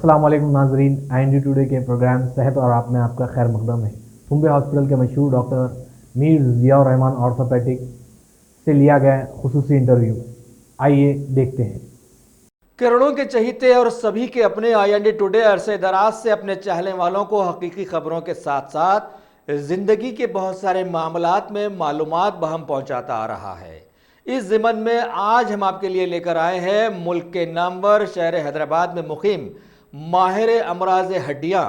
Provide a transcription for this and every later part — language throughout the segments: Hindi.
अस्सलाम वालेकुम नाजरीन, IND टुडे के प्रोग्राम सेहत और आप में आपका खैर मकदम है। तुम्बे हॉस्पिटल के मशहूर डॉक्टर मीर ज़िया रहमान ऑर्थोपेडिक से लिया गया खुसूसी इंटरव्यू। आइए देखते हैं। करोड़ों के चहीते और सभी के अपने IND टुडे अरसे दराज से अपने चाहने वालों को हकीकी खबरों के साथ साथ जिंदगी के बहुत सारे मामलात में मालूमात बहम पहुंचाता आ रहा है। इस ज़िमन में आज हम आपके लिए लेकर आए हैं मुल्क के नामवर शहर हैदराबाद में मुकीम माहिर अमराज हड्डियाँ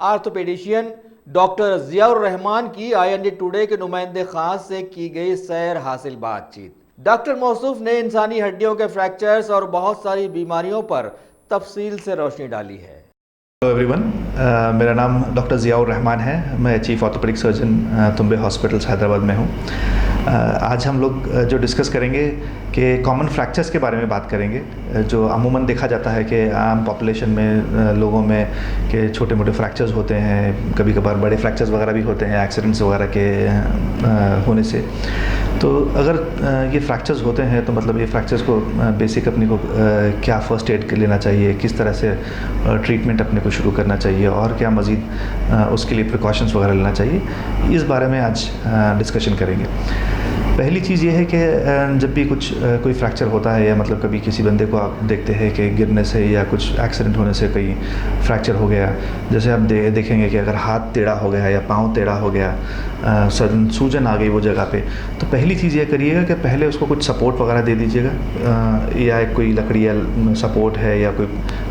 आर्थोपेडिशियन डॉक्टर ज़ियाउर रहमान की IND टुडे के नुमाइंदे खास से की गई सैर हासिल बातचीत। डॉक्टर मौसूफ ने इंसानी हड्डियों के फ्रैक्चर्स और बहुत सारी बीमारियों पर तफसील से रोशनी डाली है। हेलो एवरीवन, मेरा नाम डॉक्टर ज़ियाउर रहमान है। मैं chief orthopaedic surgeon Tumbe hospitals Hyderabad में हूँ। आज हम लोग जो डिस्कस करेंगे कि कॉमन फ्रैक्चर्स के बारे में बात करेंगे, जो अमूमन देखा जाता है कि आम पॉपुलेशन में लोगों में कि छोटे मोटे फ्रैक्चर्स होते हैं, कभी कभार बड़े फ्रैक्चर्स वगैरह भी होते हैं एक्सीडेंट्स वगैरह के होने से। तो अगर ये फ्रैक्चर्स होते हैं तो मतलब ये फ्रैक्चर्स को बेसिक अपने को क्या फ़र्स्ट एड लेना चाहिए, किस तरह से ट्रीटमेंट अपने को शुरू करना चाहिए और क्या मज़ीद उसके लिए प्रिकॉशंस वगैरह लेना चाहिए, इस बारे में आज डिस्कशन करेंगे। पहली चीज़ ये है कि जब भी कोई फ्रैक्चर होता है या मतलब कभी किसी बंदे को आप देखते हैं कि गिरने से या कुछ एक्सीडेंट होने से कहीं फ्रैक्चर हो गया, जैसे आप देखेंगे कि अगर हाथ टेढ़ा हो गया या पाँव टेढ़ा हो गया, सूजन आ गई वो जगह पे, तो पहली चीज़ ये करिएगा कि पहले उसको कुछ सपोर्ट वगैरह दे दीजिएगा, या कोई लकड़ी या सपोर्ट है या कोई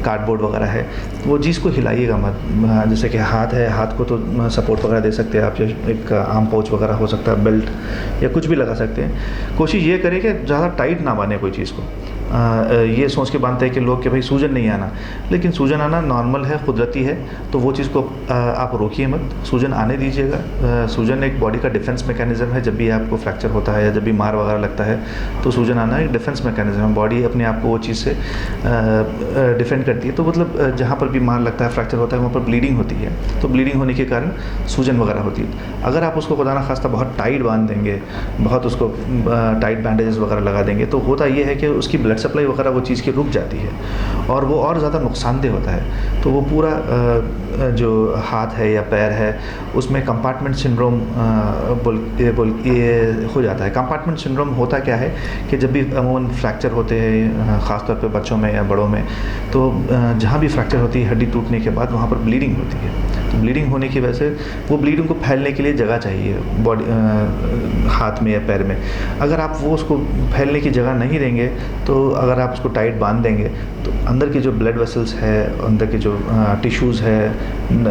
कार्डबोर्ड वगैरह है, वो चीज़ को हिलाइएगा मत। जैसे कि हाथ है, हाथ को तो सपोर्ट वगैरह दे सकते हैं आप, या एक आर्म पाउच वगैरह हो सकता है, बेल्ट या कुछ भी लगा सकते हैं। कोशिश ये करें कि ज़्यादा टाइट ना बांधे कोई चीज़ को। ये सोच के बांधते हैं कि लोग कि भाई सूजन नहीं आना, लेकिन सूजन आना नॉर्मल है, कुदरती है, तो वो चीज़ को आप रोकिए मत, सूजन आने दीजिएगा। सूजन एक बॉडी का डिफेंस मैकेनिज्म है। जब भी आपको फ्रैक्चर होता है या जब भी मार वगैरह लगता है तो सूजन आना एक डिफेंस मैकेनिज्म है। बॉडी अपने आप को वो चीज़ से डिफेंड करती है। तो मतलब जहाँ पर भी मार लगता है, फ्रैक्चर होता है, वहाँ पर ब्लीडिंग होती है, तो ब्लीडिंग होने के कारण सूजन वगैरह होती है। अगर आप उसको खुदा ना खास्ता बहुत टाइट बांध देंगे, बहुत उसको टाइट बैंडेजेस वगैरह लगा देंगे, तो होता ये है कि उसकी ब्लड सप्लाई वगैरह वो चीज़ की रुक जाती है और वो और ज़्यादा नुकसानदेह होता है। तो वो पूरा जो हाथ है या पैर है उसमें कंपार्टमेंट सिंड्रोम ये हो जाता है। कंपार्टमेंट सिंड्रोम होता क्या है कि जब भी अमूमन फ्रैक्चर होते हैं, ख़ासतौर पे बच्चों में या बड़ों में, तो जहाँ भी फ्रैक्चर होती है हड्डी टूटने के बाद वहाँ पर ब्लीडिंग होती है। तो ब्लीडिंग होने की वजह से वो ब्लीडिंग को फैलने के लिए जगह चाहिए बॉडी, हाथ में या पैर में। अगर आप वो उसको फैलने की जगह नहीं देंगे, तो अगर आप उसको टाइट बांध देंगे तो अंदर की जो ब्लड वेसल्स है, अंदर के जो टिश्यूज़ है,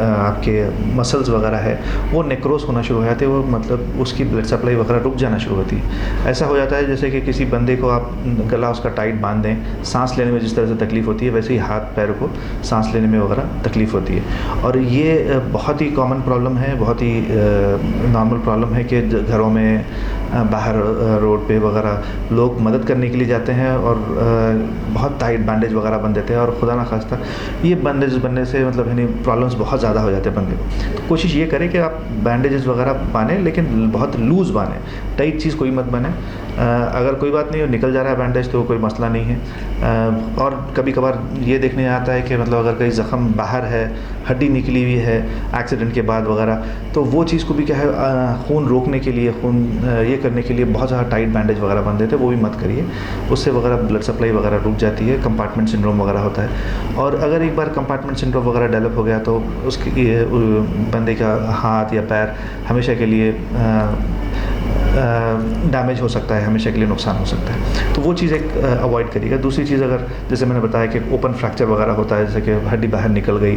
आपके मसल्स वगैरह है, वो नेक्रोस होना शुरू हो जाते हैं। वो मतलब उसकी ब्लड सप्लाई वगैरह रुक जाना शुरू होती है। ऐसा हो जाता है जैसे कि किसी बंदे को आप गला उसका टाइट बांध दें, सांस लेने में जिस तरह से तकलीफ़ होती है वैसे ही हाथ पैर को सांस लेने में वगैरह तकलीफ़ होती है। और ये बहुत ही कॉमन प्रॉब्लम है, बहुत ही नॉर्मल प्रॉब्लम है कि घरों में बाहर रोड पे वगैरह लोग मदद करने के लिए जाते हैं और बहुत टाइट बैंडेज वगैरह बन देते हैं, और खुदा ना खास्ता ये बैंडेज बनने से मतलब यानी प्रॉब्लम्स बहुत ज़्यादा हो जाते हैं बंदे को। तो कोशिश ये करें कि आप बैंडेजेस वगैरह बांधें, लेकिन बहुत लूज़ बांधें, टाइट चीज़ कोई मत बने। अगर कोई बात नहीं, निकल जा रहा है बैंडेज तो कोई मसला नहीं है। और कभी कभार ये देखने आता है कि मतलब अगर कहीं ज़ख़म बाहर है, हड्डी निकली हुई है एक्सीडेंट के बाद वगैरह, तो वो चीज़ को भी क्या है खून रोकने के लिए, खून ये करने के लिए बहुत ज़्यादा टाइट बैंडेज वगैरह बन देते हैं, वो भी मत करिए। उससे वगैरह ब्लड सप्लाई वगैरह रुक जाती है, कंपार्टमेंट सिंड्रोम वगैरह होता है। और अगर एक बार कंपार्टमेंट सिंड्रोम वगैरह डेवलप हो गया तो उसकी बंदे का हाथ या पैर हमेशा के लिए डैमेज हो सकता है, हमेशा के लिए नुकसान हो सकता है। तो वो चीज़ एक अवॉइड करिएगा। दूसरी चीज़, अगर जैसे मैंने बताया कि ओपन फ्रैक्चर वगैरह होता है, जैसे कि हड्डी बाहर निकल गई,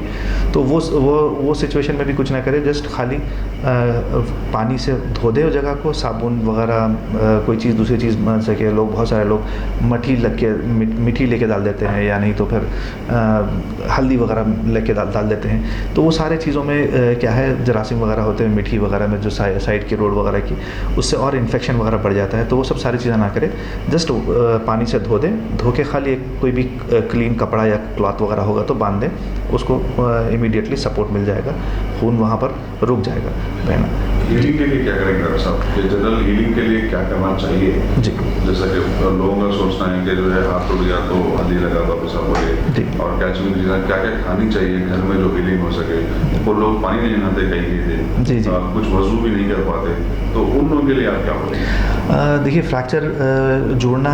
तो वो सिचुएशन में भी कुछ ना करें, जस्ट खाली पानी से धो दे उस जगह को, साबुन वगैरह कोई चीज़, दूसरी चीज़ जैसे कि बहुत सारे लोग मिट्टी लेके डाल देते हैं, या नहीं तो फिर हल्दी वगैरह लेके डाल देते हैं। तो वो सारे चीज़ों में क्या है जरासीम वगैरह होते हैं मिट्टी वगैरह में, जो साइड के रोड वगैरह की, उससे और इन्फेक्शन वगैरह बढ़ जाता है। तो वो सब सारी चीज़ें ना करें, जस्ट पानी से धो दें, धो के खाली एक कोई भी क्लीन कपड़ा या क्लॉथ वगैरह होगा तो बांध दें, उसको इमीडिएटली सपोर्ट मिल जाएगा, खून वहाँ पर रुक जाएगा बहना। हीलिंग के लिए क्या करेंगे डॉक्टर साहब? जनरल हीलिंग के लिए क्या करना चाहिए? जी, जैसा कि लोगों का सोचना है कि जो है हाथ टूट गया तो हल्दी लगा दो, ऐसा बोले, और कैल्शियम की चीज़ें क्या क्या खानी चाहिए घर में जो हीलिंग हो सके। वो लोग पानी नहीं नहाते कहीं थे, जी जी, कुछ वजू भी नहीं कर पाते, तो उन लोगों के लिए आप क्या बोलेंगे? देखिए, फ्रैक्चर जोड़ना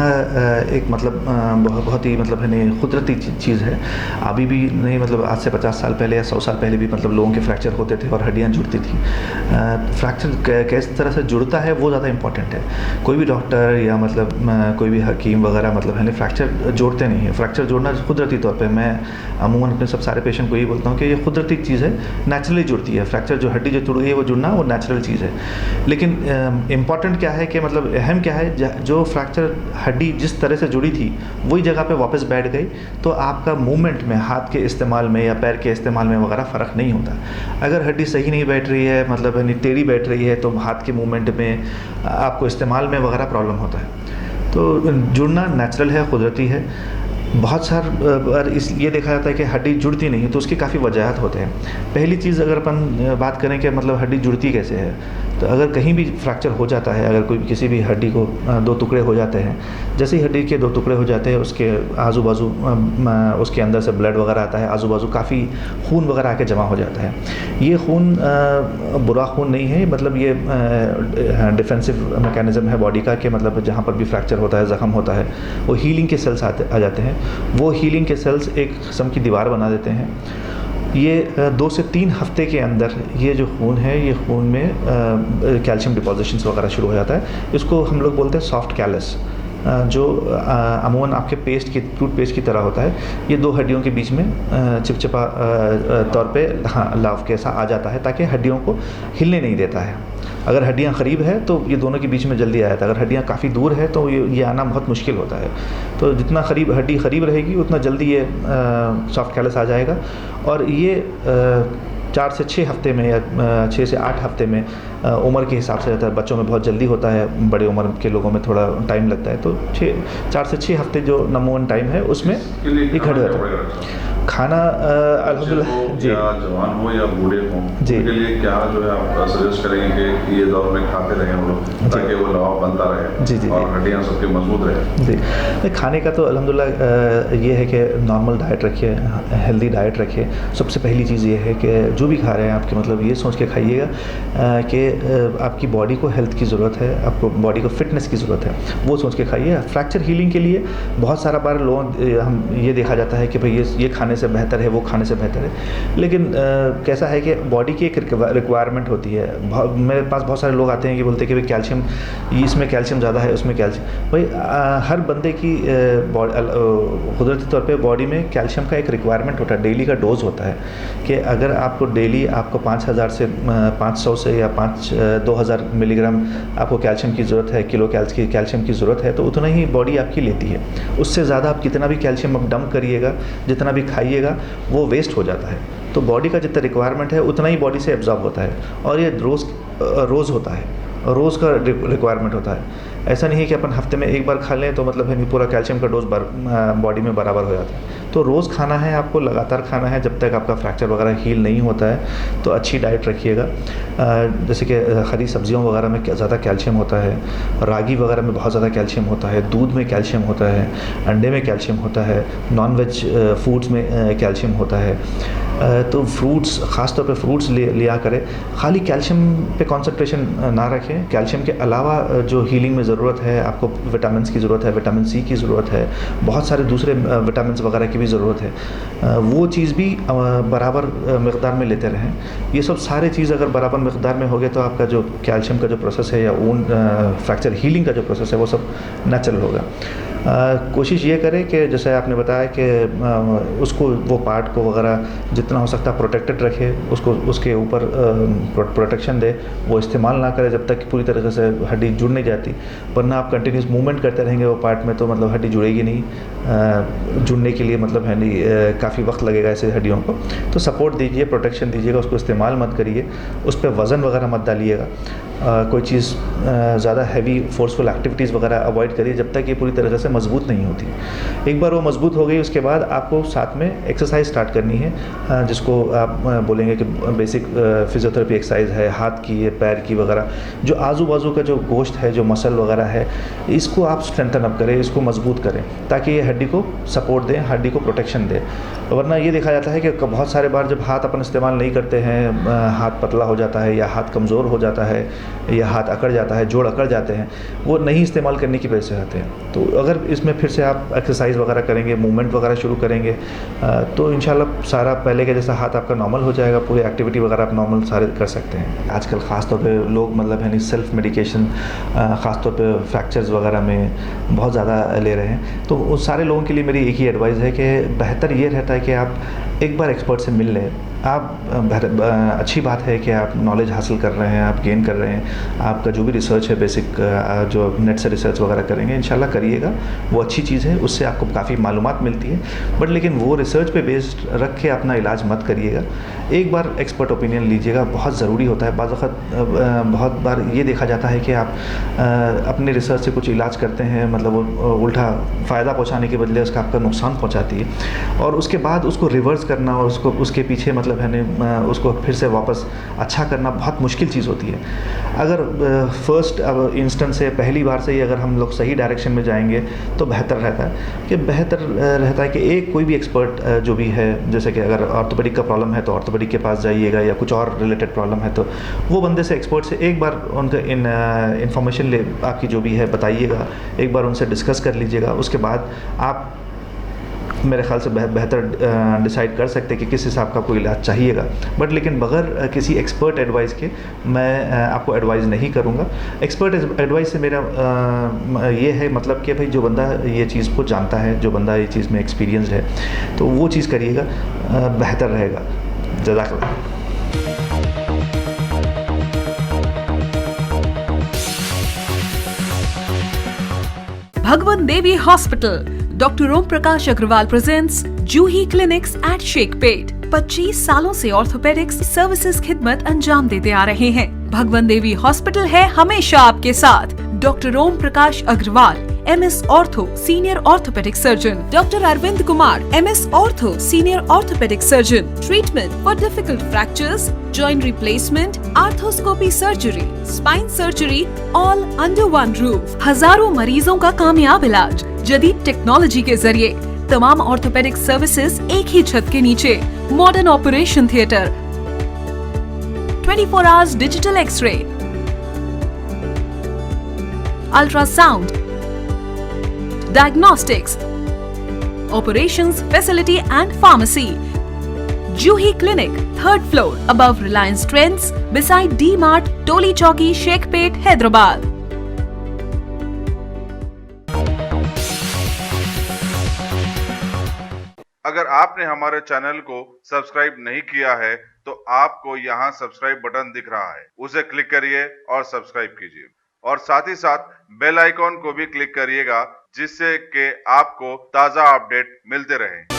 एक मतलब बहुत ही मतलब है नहीं कुदरती चीज़ है। अभी भी नहीं, मतलब आज से 50 साल पहले या 100 साल पहले भी मतलब लोगों के फ्रैक्चर होते थे और हड्डियाँ जुड़ती थी। फ्रैक्चर किस तरह से जुड़ता है वो ज़्यादा इंपॉर्टेंट है। कोई भी डॉक्टर या मतलब कोई भी हकीम वगैरह मतलब है फ्रैक्चर जोड़ते नहीं है। फ्रैक्चर जोड़ना कुदरती तौर पे, मैं अमूमन अपने सब सारे पेशेंट को यही बोलता हूँ कि ये कुदरती चीज़ है, नेचुरली जुड़ती है। फ्रैक्चर जो हड्डी जो जुड़ गई है वो जुड़ना वो नेचुरल चीज़ है। लेकिन इम्पॉर्टेंट क्या है कि मतलब अहम क्या है, जो फ्रैक्चर हड्डी जिस तरह से जुड़ी थी वही जगह पे वापस बैठ गई तो आपका मूवमेंट में, हाथ के इस्तेमाल में या पैर के इस्तेमाल में वगैरह फ़र्क नहीं होता। अगर हड्डी सही नहीं बैठ रही है, मतलब टेढ़ी बैठ रही है, तो हाथ के मूवमेंट में आपको इस्तेमाल में वगैरह प्रॉब्लम होता है। तो जुड़ना नेचुरल है, कुदरती है। बहुत बार ये देखा जाता है कि हड्डी जुड़ती नहीं, तो उसकी काफ़ी वजह होते हैं। पहली चीज़ अगर अपन बात करें कि मतलब हड्डी जुड़ती कैसे है, तो अगर कहीं भी फ्रैक्चर हो जाता है, अगर कोई किसी भी हड्डी को 2 टुकड़े हो जाते हैं, जैसे ही हड्डी के 2 टुकड़े हो जाते हैं उसके आजू बाजू उसके अंदर से ब्लड वगैरह आता है, आजू बाजू काफ़ी खून वगैरह आके जमा हो जाता है। ये खून बुरा खून नहीं है, मतलब ये डिफेंसिव मैकेनिज़्म है बॉडी का कि मतलब जहाँ पर भी फ्रैक्चर होता है, ज़ख्म होता है, वो हीलिंग के सेल्स आ जाते हैं। वो हीलिंग के सेल्स एक किस्म की दीवार बना देते हैं। ये 2 से 3 हफ्ते के अंदर ये जो खून है, ये खून में कैल्शियम डिपॉजिशंस वगैरह शुरू हो जाता है। इसको हम लोग बोलते हैं सॉफ्ट कैलस, जो अमूमन आपके टूथपेस्ट की तरह होता है। ये 2 हड्डियों के बीच में चिपचिपा तौर पे लाव कैसा आ जाता है, ताकि हड्डियों को हिलने नहीं देता है। अगर हड्डियाँ करीब है तो ये दोनों के बीच में जल्दी आ जाता है, अगर हड्डियाँ काफ़ी दूर है तो ये आना बहुत मुश्किल होता है। तो जितना हड्डी करीब रहेगी उतना जल्दी ये सॉफ्ट कैलस आ जाएगा। और ये 4 से 6 हफ्ते में या 6 से 8 हफ्ते में उम्र के हिसाब से रहता है। बच्चों में बहुत जल्दी होता है, बड़े उम्र के लोगों में थोड़ा टाइम लगता है। तो 4 से 6 हफ्ते जो नंबर 1 टाइम है उसमें ये घट जाता है। खाना अल्हम्दुलिल्लाह जी, या जवान हो या बूढ़े हो, जी, उनके लिए क्या जो है आप सजेस्ट करेंगे कि ये दौर में खाते रहें हम लोग, ताकि वो लवाब बनता रहे, जी जी, और हड्डियाँ सबके मजबूत रहे? जी, खाने का तो अल्हम्दुलिल्लाह ये है कि नॉर्मल डाइट रखिए, हेल्दी डाइट रखिए। सबसे पहली चीज़ ये है कि जो भी खा रहे हैं आपके मतलब ये सोच के खाइएगा कि आपकी बॉडी को हेल्थ की ज़रूरत है, आपको बॉडी को फिटनेस की ज़रूरत है, वो सोच के खाइए। फ्रैक्चर हीलिंग के लिए बहुत सारा बार हम ये देखा जाता है कि भाई ये खाने से बेहतर है, वो खाने से बेहतर है। लेकिन कैसा है कि बॉडी की एक रिक्वायरमेंट होती है। मेरे पास बहुत सारे लोग आते हैं कि बोलते हैं कि भाई कैल्शियम, इसमें कैल्शियम ज़्यादा है, उसमें कैल्शियम। भाई हर बंदे की कुदरती तौर पे बॉडी में कैल्शियम का एक रिक्वायरमेंट होता है, डेली का डोज होता है कि अगर आपको डेली आपको 5000 से 500 से या 2000 मिलीग्राम आपको कैल्शियम की ज़रूरत है, किलो कैल्शियम की ज़रूरत है, तो उतना ही बॉडी आपकी लेती है। उससे ज़्यादा आप कितना भी कैल्शियम आप डंप करिएगा, जितना भी खाइएगा, वो वेस्ट हो जाता है। तो बॉडी का जितना रिक्वायरमेंट है उतना ही बॉडी से एब्जॉर्ब होता है, और ये रोज़ होता है, रोज़ का रिक्वायरमेंट होता है। ऐसा नहीं है कि अपन हफ्ते में एक बार खा लें तो मतलब है नहीं पूरा कैल्शियम का डोज बॉडी में बराबर हो जाता है। तो रोज़ खाना है, आपको लगातार खाना है जब तक आपका फ्रैक्चर वगैरह हील नहीं होता है। तो अच्छी डाइट रखिएगा, जैसे कि हरी सब्जियों वगैरह में ज़्यादा कैल्शियम होता है, रागी वगैरह में बहुत ज़्यादा कैल्शियम होता है, दूध में कैल्शियम होता है, अंडे में कैल्शियम होता है, नॉन वेज फूड्स में कैल्शियम होता है। तो फ्रूट्स, ख़ास तौर पे फ्रूट्स लिया करें। खाली कैल्शियम पे कंसंट्रेशन ना रखें, कैल्शियम के अलावा जो हीलिंग में ज़रूरत है, आपको विटामिन की ज़रूरत है, विटामिन सी की ज़रूरत है, बहुत सारे दूसरे विटामिन वगैरह की भी ज़रूरत है। वो चीज़ भी बराबर मकदार में लेते रहें। ये सब सारे चीज़ अगर बराबर मकदार में हो गए तो आपका जो कैल्शियम का जो प्रोसेस है या फ्रैक्चर हीलिंग का जो प्रोसेस है वो सब नेचुरल होगा। कोशिश ये करें कि जैसे आपने बताया कि उसको वो पार्ट को वगैरह जितना हो सकता है प्रोटेक्टेड रखे, उसको उसके ऊपर प्रोटेक्शन दे, वो इस्तेमाल ना करे जब तक कि पूरी तरह से हड्डी जुड़ नहीं जाती, वरना आप कंटिन्यूस मूवमेंट करते रहेंगे वो पार्ट में तो मतलब हड्डी जुड़ेगी नहीं। जुड़ने के लिए मतलब है नहीं काफ़ी वक्त लगेगा ऐसे हड्डियों को। तो सपोर्ट दीजिए, प्रोटेक्शन दीजिएगा, उसको इस्तेमाल मत करिए, उस पर वज़न वगैरह मत डालिएगा, कोई चीज़ ज़्यादा हैवी फोर्सफुल एक्टिविटीज़ वगैरह अवॉइड करिए जब तक ये पूरी तरह से मजबूत नहीं होती। एक बार वो मजबूत हो गई उसके बाद आपको साथ में एक्सरसाइज स्टार्ट करनी है, जिसको आप बोलेंगे कि बेसिक फिजियोथेरेपी एक्सरसाइज है, हाथ की है, पैर की वगैरह, जो आजू बाजू का जो गोश्त है, जो मसल वगैरह है, इसको आप स्ट्रेंथन अप करें, इसको मजबूत करें ताकि ये हड्डी को सपोर्ट दें, हड्डी को प्रोटेक्शन दें। वरना ये देखा जाता है कि बहुत सारे बार जब हाथ अपन इस्तेमाल नहीं करते हैं, हाथ पतला हो जाता है या हाथ कमज़ोर हो जाता है या हाथ अकड़ जाता है, जोड़ अकड़ जाते हैं, वो नहीं इस्तेमाल करने की वजह से आते हैं। तो अगर इसमें फिर से आप एक्सरसाइज वगैरह करेंगे, मूवमेंट वगैरह शुरू करेंगे, तो इंशाल्लाह सारा पहले के जैसा हाथ आपका नॉर्मल हो जाएगा, पूरी एक्टिविटी वगैरह आप नॉर्मल सारे कर सकते हैं। आजकल ख़ास तौर पे लोग मतलब है नहीं सेल्फ मेडिकेशन ख़ास तौर पे फ्रैक्चर्स वगैरह में बहुत ज़्यादा ले रहे हैं। तो उस सारे लोगों के लिए मेरी एक ही एडवाइस है कि बेहतर ये रहता है कि आप एक बार एक्सपर्ट से मिल लें। आप अच्छी बात है कि आप नॉलेज हासिल कर रहे हैं, आप गेन कर रहे हैं, आपका जो भी रिसर्च है बेसिक जो नेट से रिसर्च वगैरह करेंगे इंशाल्लाह करिएगा, वो अच्छी चीज़ है, उससे आपको काफ़ी मालूमात मिलती है। बट लेकिन वो रिसर्च पे बेस्ड रख के अपना इलाज मत करिएगा, एक बार एक्सपर्ट ओपिनियन लीजिएगा, बहुत ज़रूरी होता है। बहुत बार ये देखा जाता है कि आप अपने रिसर्च से कुछ इलाज करते हैं, मतलब वो उल्टा फ़ायदा पहुँचाने के बदले उसका आपका नुकसान पहुँचाती है, और उसके बाद उसको रिवर्स करना और उसके पीछे मतलब है ना उसको फिर से वापस अच्छा करना बहुत मुश्किल चीज़ होती है। अगर फर्स्ट इंस्टेंस से पहली बार से ही अगर हम लोग सही डायरेक्शन में जाएंगे तो बेहतर रहता है कि एक कोई भी एक्सपर्ट जो भी है, जैसे कि अगर ऑर्थोपेडिक का प्रॉब्लम है तो ऑर्थोपेडिक के पास जाइएगा, या कुछ और रिलेटेड प्रॉब्लम है तो वो बंदे से, एक्सपर्ट से एक बार उनका इन्फॉर्मेशन ले आपकी जो भी है बताइएगा, एक बार उनसे डिस्कस कर लीजिएगा, उसके बाद आप मेरे ख्याल से बेहतर डिसाइड कर सकते हैं कि किस हिसाब का आपको इलाज चाहिएगा। बट लेकिन बगैर किसी एक्सपर्ट एडवाइस के मैं आपको एडवाइस नहीं करूँगा। एक्सपर्ट एडवाइस से मेरा ये है मतलब कि भाई जो बंदा ये चीज़ को जानता है, जो बंदा ये चीज़ में एक्सपीरियंस्ड है, तो वो चीज़ करिएगा, बेहतर रहेगा। जज़ाकल्लाह। Bhagwan Devi Hospital, Dr. Om Prakash Agrawal presents Juhi Clinics at Sheikhpet। 25 सालों से ऑर्थोपेडिक्स सर्विसेज खिदमत अंजाम देते आ रहे हैं। भगवान देवी हॉस्पिटल है हमेशा आपके साथ। Doctor Om Prakash Agarwal, MS ortho, senior orthopedic surgeon. Doctor Arvind Kumar, MS ortho, senior orthopedic surgeon. Treatment for difficult fractures, joint replacement, arthroscopy surgery, spine surgery, all under one roof. हजारों मरीजों का कामयाब इलाज जदीद टेक्नोलॉजी के जरिए। तमाम ऑर्थोपेडिक सर्विसेज एक ही छत के नीचे। Modern operation theatre, 24 hours digital x-ray, ultrasound, diagnostics, operations facility and pharmacy. Juhi Clinic, 3rd floor, above Reliance Trends, beside D-Mart, Toli Chowki, Sheikhpet, Hyderabad. अगर आपने हमारे चैनल को सब्सक्राइब नहीं किया है तो आपको यहाँ सब्सक्राइब बटन दिख रहा है, उसे क्लिक करिए और सब्सक्राइब कीजिए, और साथ ही साथ बेल आइकॉन को भी क्लिक करिएगा, जिससे कि आपको ताज़ा अपडेट मिलते रहें।